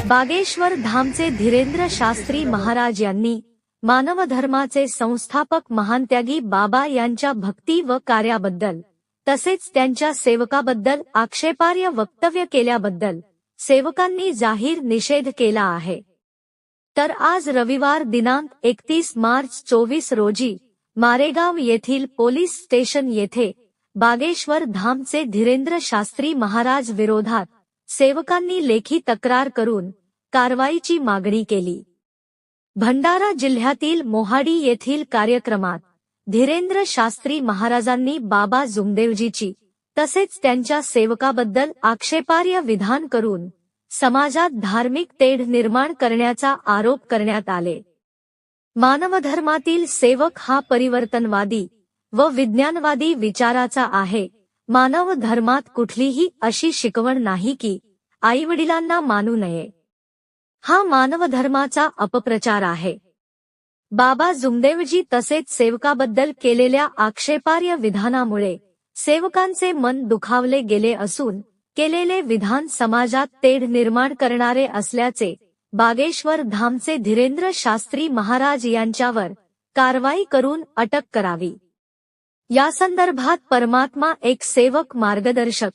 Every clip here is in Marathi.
बागेश्वर धामचे धीरेंद्र शास्त्री महाराज यांनी मानवधर्माचे संस्थापक महानत्यागी बाबा यांच्या भक्ती व कार्याबद्दल तसेच त्यांच्या सेवकाबद्दल आक्षेपार्ह वक्तव्य केल्याबद्दल सेवकांनी जाहीर निषेध केला आहे। तर आज रविवार दिनांक 31 मार्च 24 रोजी मारेगाव येथील पोलीस स्टेशन येथे बागेश्वर धामचे धीरेंद्र शास्त्री महाराज विरोधात सेवकांनी लेखी तक्रार करून कारवाईची मागणी केली। भंडारा जिल्ह्यातील मोहाडी येथील कार्यक्रमात धीरेंद्र शास्त्री महाराजांनी बाबा जुमदेवजीची तसेच त्यांच्या सेवकाबद्दल आक्षेपार्ह विधान करून समाजात धार्मिक तेढ निर्माण करण्याचा आरोप करण्यात आले। मानवधर्मातील सेवक हा परिवर्तनवादी व विज्ञानवादी विचाराचा आहे। मानव धर्मात कुठलीही अशी शिकवण नाही की आईवडिलांना मानू नये। हा मानवधर्माचा अपप्रचार आहे। बाबा जुमदेवजी तसेच सेवकाबद्दल केलेल्या आक्षेपार्ह विधानामुळे सेवकांचे मन दुखावले गेले असून केलेले विधान समाजात तेढ निर्माण करणारे असल्याचे बागेश्वर धामचे धीरेंद्र शास्त्री महाराज यांच्यावर कारवाई करून अटक करावी। या संदर्भात परमात्मा एक सेवक मार्गदर्शक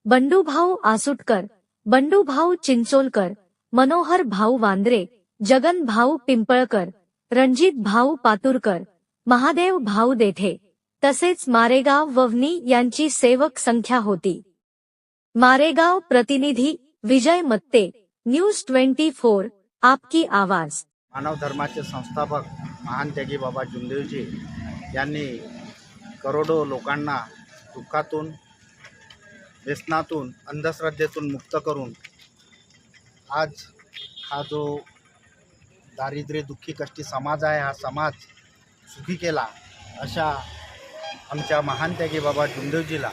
बंडूभाऊ आसुटकर, बंडूभाऊ चिंचोलकर, मनोहर भाऊ वांद्रे, जगन भाऊ पिंपळकर, रणजित भाऊ पातुरकर, महादेव भाऊ देठे तसेच मारेगाव ववनी यांची सेवक संख्या होती। मारेगाव प्रतिनिधी विजय मत्ते, न्यूज 24, आपकी आवाज। मानव धर्माचे संस्थापक महान त्यागी बाबा जुमदेवजी यांनी करोडो लोकांना दुःखातून, व्यसनातून, अंधश्रद्धेतून मुक्त करून आज हा जो दारिद्र्य दुःखी कष्टी समाज आहे, हा समाज सुखी केला। अशा आमच्या महान त्यागी बाबा जुमदेवजीला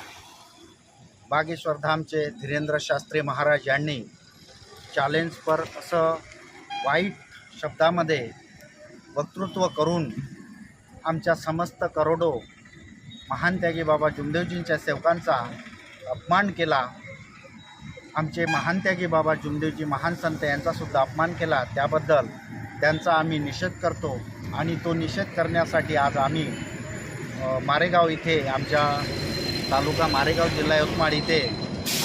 बागेश्वर धामचे धीरेंद्र शास्त्री महाराज यांनी चॅलेंज पर असं वाईट शब्दामध्ये वक्तृत्व करून आमच्या समस्त करोडो महान त्यागी बाबा जुमदेवजींच्या सेवकांचा अपमान केला। आमचे महान त्यागी बाबा जुमदेवजी महान संत यांचा सुद्धा अपमान केला। त्याबद्दल त्यांचा आम्ही निषेध करतो आणि तो निषेध करण्यासाठी आज आम्ही मारेगाव इथे आमच्या तालुका मारेगाव जिल्हा यवतमाळ इथे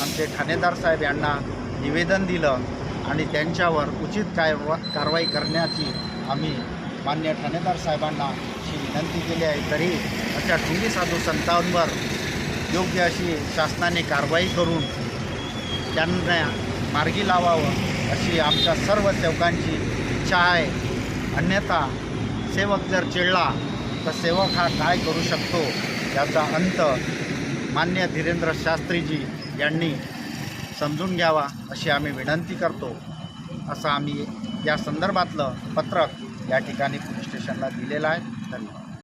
आमचे ठाणेदार साहेब यांना निवेदन दिलं आणि त्यांच्यावर उचित कारवाई करण्याची आम्ही मान्य ठाणेदार साहेबांना अशी विनंती केली आहे। तरी अशा ढोंगी साधू संतांवर योग्य अशी शासनाने कारवाई करून त्यांना मार्गी लावावं अशी आमच्या सर्व सेवकांची इच्छा आहे। अन्यथा सेवक जर चिडला तर सेवक हा काय करू शकतो याचा अंत मान्य धीरेंद्र शास्त्रीजी यांनी समजून घ्यावा अशी आम्ही विनंती करतो। असं आम्ही या संदर्भातलं पत्रक या ठिकाणी पोलीस स्टेशनला दिलेलं आहे। धन्यवाद।